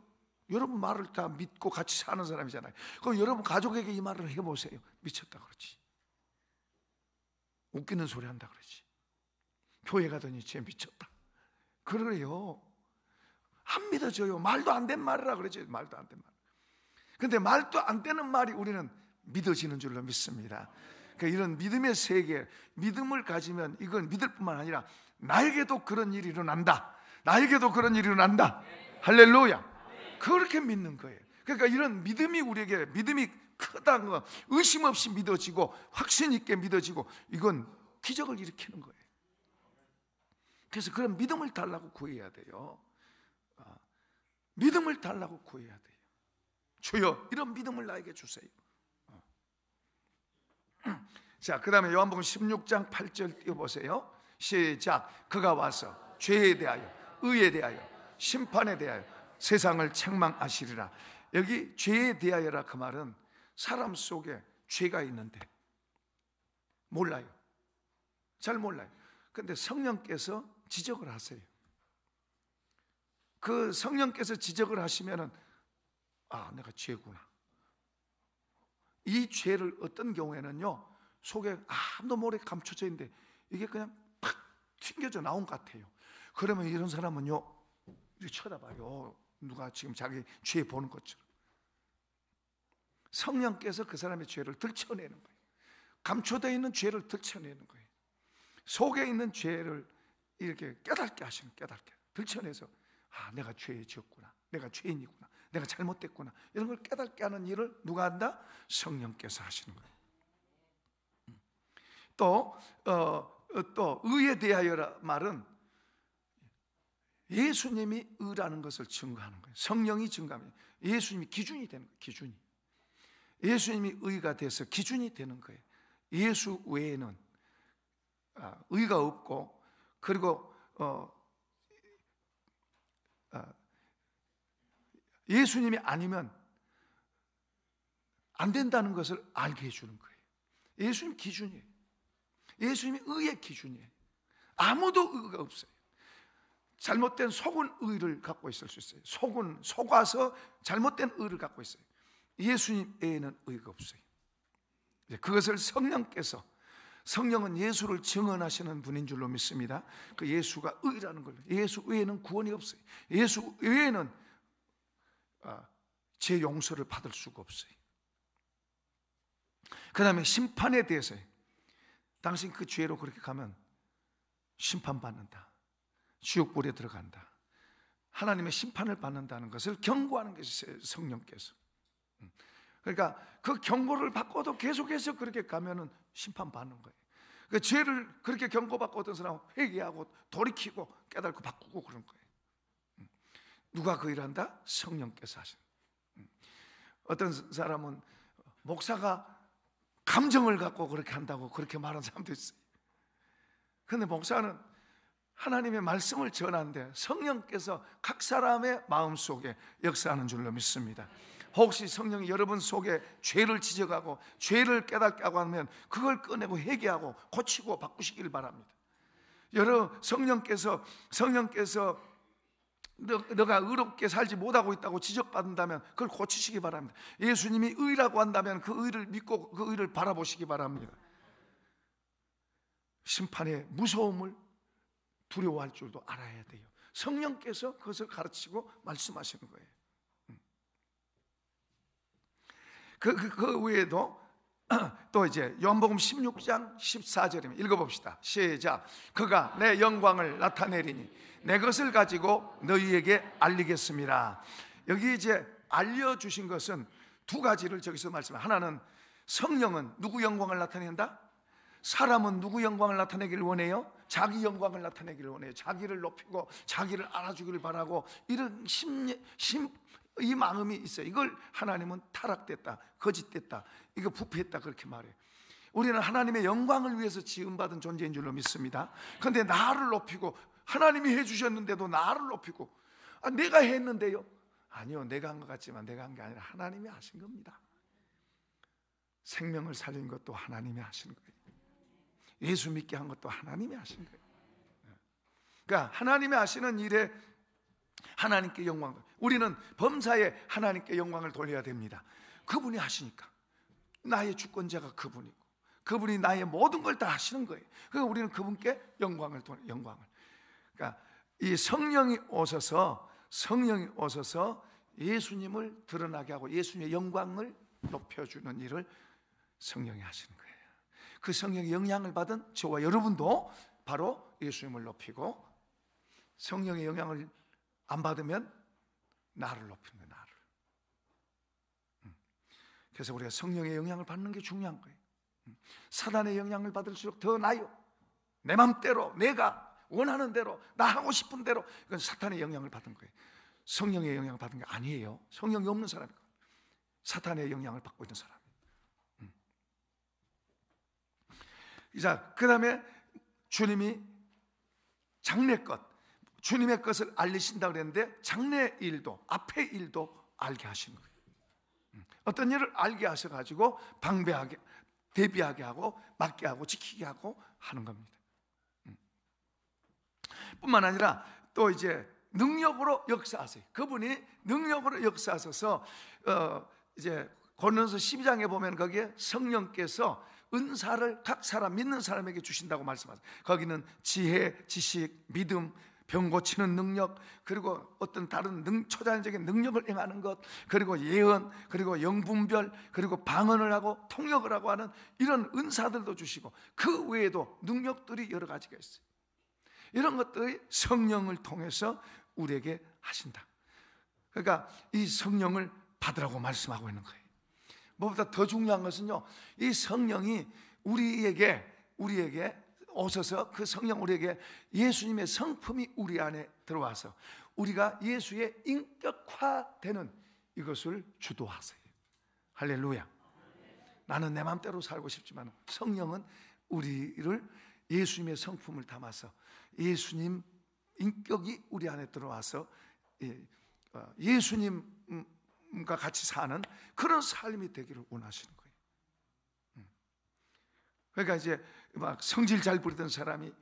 Speaker 1: 여러분 말을 다 믿고 같이 사는 사람이잖아요. 그럼 여러분 가족에게 이 말을 해보세요. 미쳤다 그러지. 웃기는 소리 한다 그러지. 교회 가더니 쟤 미쳤다 그래요. 안 믿어져요. 말도 안 된 말이라 그러죠. 말도 안 된 말. 근데 말도 안 되는 말이 우리는 믿어지는 줄로 믿습니다. 그러니까 이런 믿음의 세계, 믿음을 가지면 이건 믿을 뿐만 아니라 나에게도 그런 일이 일어난다, 나에게도 그런 일이 일어난다. 할렐루야. 그렇게 믿는 거예요. 그러니까 이런 믿음이 우리에게, 믿음이 크다는 거, 의심 없이 믿어지고 확신 있게 믿어지고, 이건 기적을 일으키는 거예요. 그래서 그런 믿음을 달라고 구해야 돼요. 믿음을 달라고 구해야 돼요. 주여, 이런 믿음을 나에게 주세요. 자, 그 다음에 요한복음 16장 8절 띄워보세요. 시작. 그가 와서 죄에 대하여, 의에 대하여, 심판에 대하여 세상을 책망하시리라. 여기 죄에 대하여라, 그 말은 사람 속에 죄가 있는데 몰라요. 잘 몰라요. 근데 성령께서 지적을 하세요. 그 성령께서 지적을 하시면은, 내가 죄구나. 이 죄를 어떤 경우에는요, 속에 아무도 모르게 감춰져 있는데 이게 그냥 팍 튕겨져 나온 것 같아요. 그러면 이런 사람은요, 이렇게 쳐다봐요. 누가 지금 자기 죄 보는 것처럼. 성령께서 그 사람의 죄를 들춰내는 거예요. 감춰져 있는 죄를 들춰내는 거예요. 속에 있는 죄를 이렇게 깨닫게 하시는, 깨닫게 들춰내서, 내가 죄에 지었구나, 내가 죄인이구나, 내가 잘못됐구나, 이런 걸 깨닫게 하는 일을 누가 한다? 성령께서 하시는 거예요. 또 의에 대하여라 말은 예수님이 의라는 것을 증거하는 거예요. 성령이 증거하면 예수님이 기준이 되는 거예요. 기준이. 예수님이 의가 돼서 기준이 되는 거예요. 예수 외에는 의가 없고, 그리고 예수님이 아니면 안 된다는 것을 알게 해주는 거예요. 예수님 기준이에요. 예수님이 의의 기준이에요. 아무도 의가 없어요. 잘못된 속은 의를 갖고 있을 수 있어요. 속아서 잘못된 의를 갖고 있어요. 예수님 외에는 의가 없어요. 그것을 성령께서, 성령은 예수를 증언하시는 분인 줄로 믿습니다. 그 예수가 의라는 걸, 예수 외에는 구원이 없어요. 예수 외에는 제 용서를 받을 수가 없어요. 그 다음에 심판에 대해서, 당신 그 죄로 그렇게 가면 심판받는다, 지옥불에 들어간다, 하나님의 심판을 받는다는 것을 경고하는 것이세요, 성령께서. 그러니까 그 경고를 받고도 계속해서 그렇게 가면은 심판받는 거예요. 그 죄를 그렇게 경고받고 어떤 사람은 회개하고 돌이키고 깨닫고 바꾸고 그런 거예요. 누가 그 일한다? 성령께서 하시는. 어떤 사람은 목사가 감정을 갖고 그렇게 한다고 그렇게 말하는 사람도 있어요. 그런데 목사는 하나님의 말씀을 전하는데 성령께서 각 사람의 마음속에 역사하는 줄로 믿습니다. 혹시 성령이 여러분 속에 죄를 지적하고 죄를 깨닫게 하고 하면 그걸 꺼내고 회개하고 고치고 바꾸시길 바랍니다. 여러분, 성령께서 너가 의롭게 살지 못하고 있다고 지적받는다면 그걸 고치시기 바랍니다. 예수님이 의라고 한다면 그 의를 믿고 그 의를 바라보시기 바랍니다. 심판의 무서움을 두려워할 줄도 알아야 돼요. 성령께서 그것을 가르치고 말씀하시는 거예요. 그 외에도 또 이제 요한복음 16장 14절입니다. 읽어봅시다. 시작. 그가 내 영광을 나타내리니 내 것을 가지고 너희에게 알리겠습니다. 여기 이제 알려주신 것은 두 가지를 저기서 말씀합니다. 하나는 성령은 누구 영광을 나타낸다? 사람은 누구 영광을 나타내기를 원해요? 자기 영광을 나타내기를 원해요. 자기를 높이고 자기를 알아주기를 바라고 이런 이 마음이 있어요. 이걸 하나님은 타락됐다, 거짓됐다, 이거 부패했다 그렇게 말해요. 우리는 하나님의 영광을 위해서 지음받은 존재인 줄로 믿습니다. 그런데 나를 높이고 하나님이 해주셨는데도 나를 높이고 내가 했는데요? 아니요, 내가 한 것 같지만 내가 한 게 아니라 하나님이 하신 겁니다. 생명을 살린 것도 하나님이 하신 거예요. 예수 믿게 한 것도 하나님이 하신 거예요. 그러니까 하나님이 하시는 일에 하나님께 영광, 우리는 범사에 하나님께 영광을 돌려야 됩니다. 그분이 하시니까. 나의 주권자가 그분이고 그분이 나의 모든 걸 다 하시는 거예요. 그러니까 우리는 그분께 영광을. 그러니까 이 성령이 오셔서 예수님을 드러나게 하고 예수님의 영광을 높여주는 일을 성령이 하시는 거예요. 그 성령의 영향을 받은 저와 여러분도 바로 예수님을 높이고, 성령의 영향을 안 받으면 나를 높이는 거예요. 나를. 그래서 우리가 성령의 영향을 받는 게 중요한 거예요. 사단의 영향을 받을수록 더 나요. 내 맘대로, 내가 원하는 대로, 나 하고 싶은 대로. 이건 사탄의 영향을 받은 거예요. 성령의 영향을 받은 게 아니에요. 성령이 없는 사람이고 사탄의 영향을 받고 있는 사람. 자, 그 다음에 주님이 장래 것, 주님의 것을 알리신다고 그랬는데 장래 일도, 앞의 일도 알게 하신 거예요. 어떤 일을 알게 하셔가지고 방배하게, 대비하게 하고 막게 하고 지키게 하고 하는 겁니다. 뿐만 아니라 또 이제 능력으로 역사하세요. 그분이 능력으로 역사하셔서 이제 고린도서 12장에 보면 거기에 성령께서 은사를 각 사람, 믿는 사람에게 주신다고 말씀하세요. 거기는 지혜, 지식, 믿음, 병 고치는 능력, 그리고 어떤 다른 초자연적인 능력을 행하는 것, 그리고 예언, 그리고 영분별, 그리고 방언을 하고 통역을 하고 하는 이런 은사들도 주시고, 그 외에도 능력들이 여러 가지가 있어요. 이런 것들이 성령을 통해서 우리에게 하신다. 그러니까 이 성령을 받으라고 말씀하고 있는 거예요. 무엇보다 더 중요한 것은요, 이 성령이 우리에게 오셔서, 그 성령 우리에게 예수님의 성품이 우리 안에 들어와서 우리가 예수의 인격화되는 이것을 주도하세요. 할렐루야. 나는 내 마음대로 살고 싶지만 성령은 우리를 예수님의 성품을 담아서 예수님 인격이 우리 안에 들어와서 예수님과 같이 사는 그런 삶이 되기를 원하시는 거예요. 그러니까 이제 막 성질 잘 부리던 사람이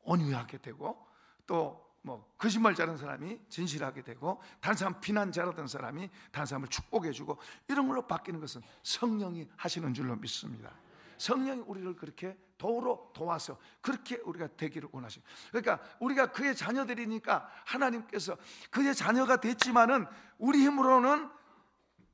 Speaker 1: 온유하게 되고, 또 뭐 거짓말 잘하는 사람이 진실하게 되고, 다른 사람 비난 잘하던 사람이 다른 사람을 축복해주고, 이런 걸로 바뀌는 것은 성령이 하시는 줄로 믿습니다. 성령이 우리를 그렇게 도와서 그렇게 우리가 되기를 원하시고, 그러니까 우리가 그의 자녀들이니까 하나님께서 그의 자녀가 됐지만은 우리 힘으로는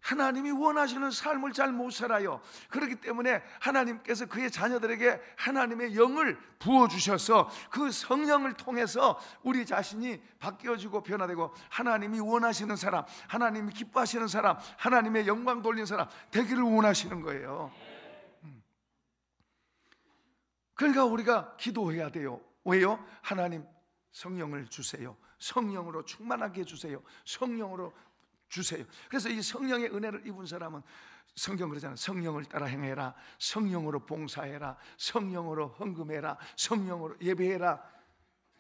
Speaker 1: 하나님이 원하시는 삶을 잘 못 살아요. 그렇기 때문에 하나님께서 그의 자녀들에게 하나님의 영을 부어주셔서 그 성령을 통해서 우리 자신이 바뀌어지고 변화되고 하나님이 원하시는 사람, 하나님이 기뻐하시는 사람, 하나님의 영광 돌리는 사람 되기를 원하시는 거예요. 그러니까 우리가 기도해야 돼요. 왜요? 하나님 성령을 주세요. 성령으로 충만하게 해주세요. 성령으로 주세요. 그래서 이 성령의 은혜를 입은 사람은 성경 그러잖아요. 성령을 따라 행해라. 성령으로 봉사해라. 성령으로 헌금해라. 성령으로 예배해라.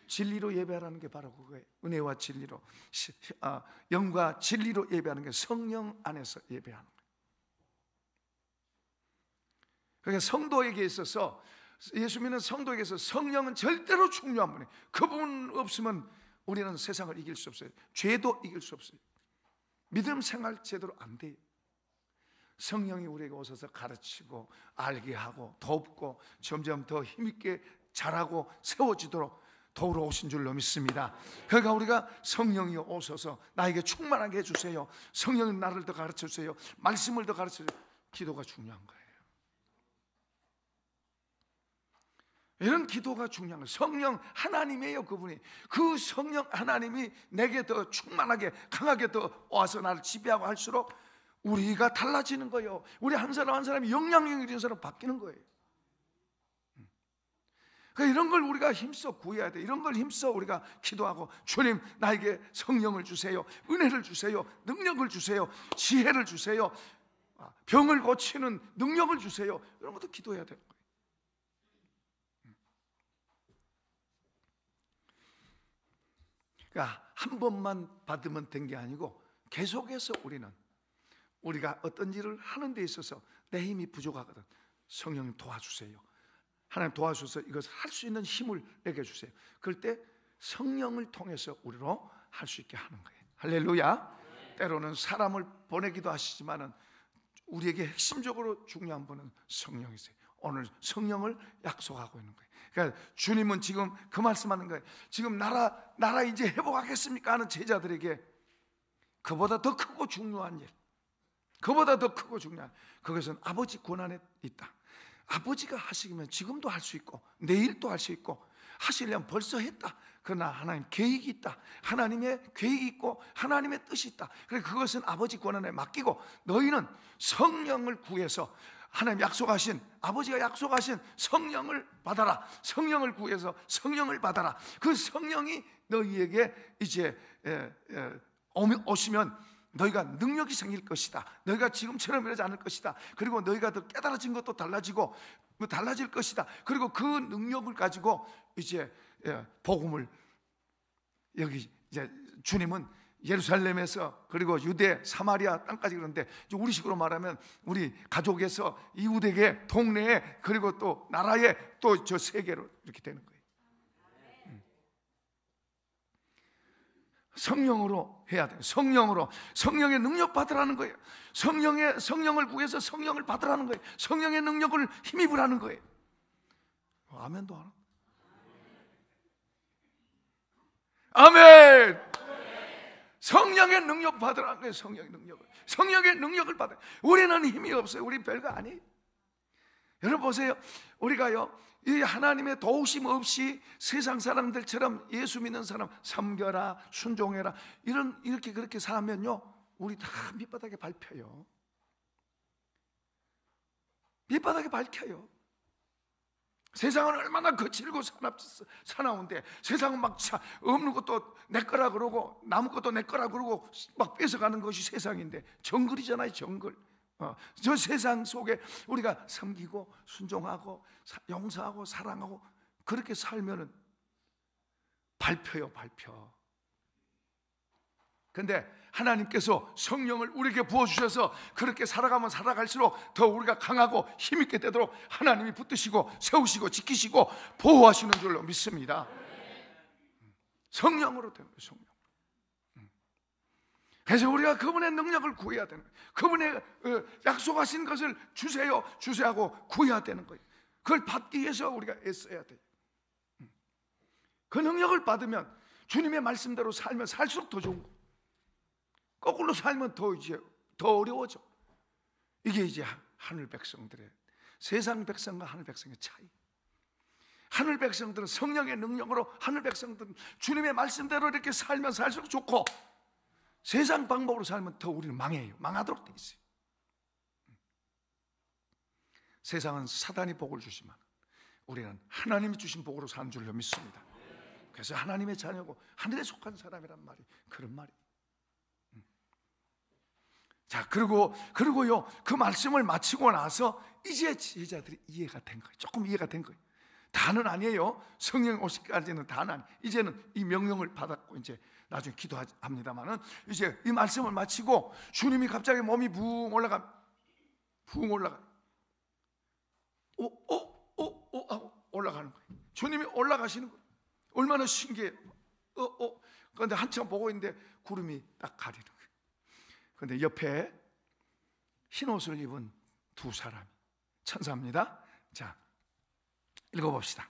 Speaker 1: 진리로 예배하라는 게 바로 그거예요. 은혜와 진리로, 영과 진리로 예배하는 게 성령 안에서 예배하는 거예요. 그러니까 성도에게 있어서, 예수 믿는 성도에게 있어서 성령은 절대로 중요한 분이에요. 그분 없으면 우리는 세상을 이길 수 없어요. 죄도 이길 수 없어요. 믿음 생활 제대로 안 돼요. 성령이 우리에게 오셔서 가르치고 알게 하고 돕고 점점 더 힘있게 자라고 세워지도록 도우러 오신 줄로 믿습니다. 그러니까 우리가 성령이 오셔서 나에게 충만하게 해주세요. 성령이 나를 더 가르쳐주세요. 말씀을 더 가르쳐주세요. 기도가 중요한 거예요. 이런 기도가 중요한 거예요. 성령 하나님이에요. 그분이. 그 성령 하나님이 내게 더 충만하게 강하게 더 와서 나를 지배하고 할수록 우리가 달라지는 거예요. 우리 한 사람 한 사람이 영향력이 있는 사람 바뀌는 거예요. 그러니까 이런 걸 우리가 힘써 구해야 돼. 이런 걸 힘써 우리가 기도하고, 주님 나에게 성령을 주세요. 은혜를 주세요. 능력을 주세요. 지혜를 주세요. 병을 고치는 능력을 주세요. 이런 것도 기도해야 돼요. 그러니까 한 번만 받으면 된 게 아니고 계속해서 우리가 어떤 일을 하는 데 있어서 내 힘이 부족하거든. 성령님 도와주세요. 하나님 도와주셔서 이것을 할 수 있는 힘을 내게 주세요. 그럴 때 성령을 통해서 우리로 할 수 있게 하는 거예요. 할렐루야. 때로는 사람을 보내기도 하시지만은 우리에게 핵심적으로 중요한 분은 성령이세요. 오늘 성령을 약속하고 있는 거예요. 그러니까 주님은 지금 그 말씀하는 거예요. 지금 나라 이제 회복하겠습니까 하는 제자들에게 그보다 더 크고 중요한 일, 그보다 더 크고 중요한, 그것은 아버지 권한에 있다. 아버지가 하시면 지금도 할 수 있고 내일도 할 수 있고 하시려면 벌써 했다. 그러나 하나님 계획이 있다. 하나님의 계획이 있고 하나님의 뜻이 있다. 그래서 그것은 아버지 권한에 맡기고 너희는 성령을 구해서 하나님 약속하신, 아버지가 약속하신 성령을 받아라. 성령을 구해서 성령을 받아라. 그 성령이 너희에게 이제 오시면 너희가 능력이 생길 것이다. 너희가 지금처럼 이러지 않을 것이다. 그리고 너희가 더 깨달아진 것도 달라지고 달라질 것이다. 그리고 그 능력을 가지고 이제 복음을, 여기 이제 주님은 예루살렘에서 그리고 유대 사마리아 땅까지, 그런데 우리식으로 말하면 우리 가족에서 이웃에게, 동네에, 그리고 또 나라에, 또 저 세계로 이렇게 되는 거예요. 성령으로 해야 돼요. 성령의 능력 받으라는 거예요. 성령을 구해서 성령을 받으라는 거예요. 성령의 능력을 힘입으라는 거예요. 아멘도 안 하고. 아멘. 성령의 능력 받으라는 거예요. 성령의 능력을 받아요. 우리는 힘이 없어요. 우리 별거 아니에요. 여러분 보세요. 우리가요, 이 하나님의 도우심 없이 세상 사람들처럼 예수 믿는 사람 섬겨라, 순종해라, 이렇게 그렇게 살면요, 우리 다 밑바닥에 밟혀요. 밑바닥에 밝혀요. 세상은 얼마나 거칠고 사나운데, 세상은 막 없는 것도 내 거라 그러고 남은 것도 내 거라 그러고 막 뺏어가는 것이 세상인데, 정글이잖아요. 정글. 저 세상 속에 우리가 섬기고 순종하고 용서하고 사랑하고 그렇게 살면은 밟혀요. 근데 하나님께서 성령을 우리에게 부어주셔서 그렇게 살아가면 살아갈수록 더 우리가 강하고 힘있게 되도록 하나님이 붙드시고 세우시고 지키시고 보호하시는 줄로 믿습니다. 성령으로 되는 거예요. 성령. 그래서 우리가 그분의 능력을 구해야 되는 거예요. 그분의 약속하신 것을 주세요 하고 구해야 되는 거예요. 그걸 받기 위해서 우리가 애써야 돼요. 그 능력을 받으면 주님의 말씀대로 살면 살수록 더 좋은 거예요. 거꾸로 살면 더 이제 더 어려워져. 이게 이제 하늘 백성들의, 세상 백성과 하늘 백성의 차이. 하늘 백성들은 성령의 능력으로, 하늘 백성들은 주님의 말씀대로 이렇게 살면 살수록 좋고, 세상 방법으로 살면 더 우리는 망해요. 망하도록 돼 있어요. 세상은 사단이 복을 주지만 우리는 하나님이 주신 복으로 사는 줄로 믿습니다. 그래서 하나님의 자녀고 하늘에 속한 사람이란 말이 그런 말이에요. 자, 그리고요, 그 말씀을 마치고 나서 이제 제자들이 이해가 된 거예요. 조금 이해가 된 거예요. 다는 아니에요. 성령 오시기까지는 다는 아니에요. 이제는 이 명령을 받았고 이제 나중에 기도합니다만은, 이제 이 말씀을 마치고 주님이 갑자기 몸이 붕 올라가 하고 올라가는 거예요. 주님이 올라가시는 거예요. 얼마나 신기해요. 그런데 한참 보고 있는데 구름이 딱 가리는 거예요. 그런데 옆에 흰 옷을 입은 두 사람이 천사입니다. 자, 읽어봅시다.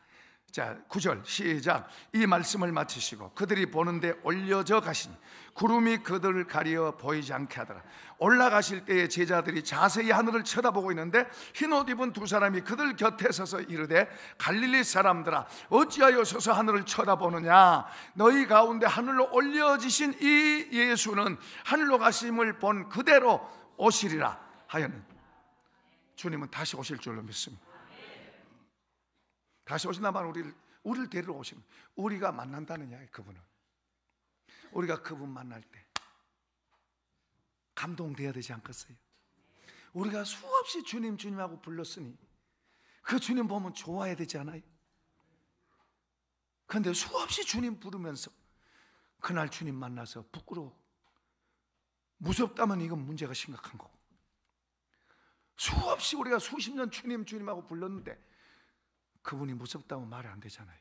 Speaker 1: 자, 9절 시작. 이 말씀을 마치시고 그들이 보는데 올려져 가시니 구름이 그들을 가리어 보이지 않게 하더라. 올라가실 때에 제자들이 자세히 하늘을 쳐다보고 있는데 흰옷 입은 두 사람이 그들 곁에 서서 이르되 갈릴리 사람들아 어찌하여 서서 하늘을 쳐다보느냐. 너희 가운데 하늘로 올려지신 이 예수는 하늘로 가심을 본 그대로 오시리라 하였는. 주님은 다시 오실 줄로 믿습니다. 다시 오신다면 우리를 데리러 오시는, 우리가 만난다는 이야기. 그분은 우리가 그분 만날 때 감동돼야 되지 않겠어요? 우리가 수없이 주님하고 불렀으니 그 주님 보면 좋아야 되지 않아요? 그런데 수없이 주님 부르면서 그날 주님 만나서 부끄러워, 무섭다면 이건 문제가 심각한 거고, 수없이 우리가 수십 년 주님하고 불렀는데 그분이 무섭다면 말이 안 되잖아요.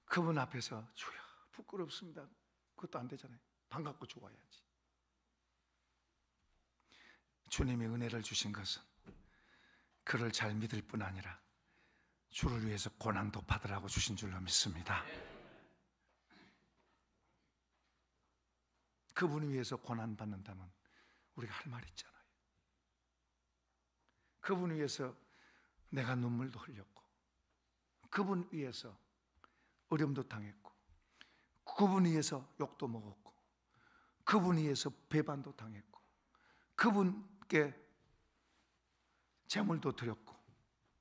Speaker 1: 그분 앞에서 주여 부끄럽습니다, 그것도 안 되잖아요. 반갑고 좋아야지. 주님이 은혜를 주신 것은 그를 잘 믿을 뿐 아니라 주를 위해서 고난도 받으라고 주신 줄로 믿습니다. 그분을 위해서 고난 받는다면 우리가 할 말 있잖아요. 그분 위해서 내가 눈물도 흘렸고, 그분 위해서 어려움도 당했고, 그분 위해서 욕도 먹었고, 그분 위해서 배반도 당했고, 그분께 재물도 드렸고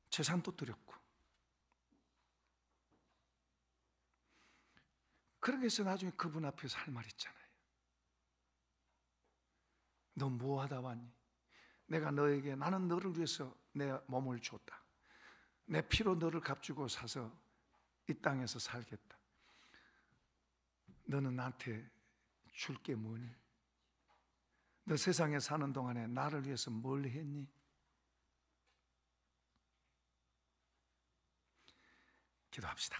Speaker 1: 재산도 드렸고. 그러기 위해서 나중에 그분 앞에서 할 말 있잖아요. 너 뭐 하다 왔니? 내가 너에게, 나는 너를 위해서 내 몸을 줬다. 내 피로 너를 값주고 사서 이 땅에서 살겠다. 너는 나한테 줄 게 뭐니? 너 세상에 사는 동안에 나를 위해서 뭘 했니? 기도합시다.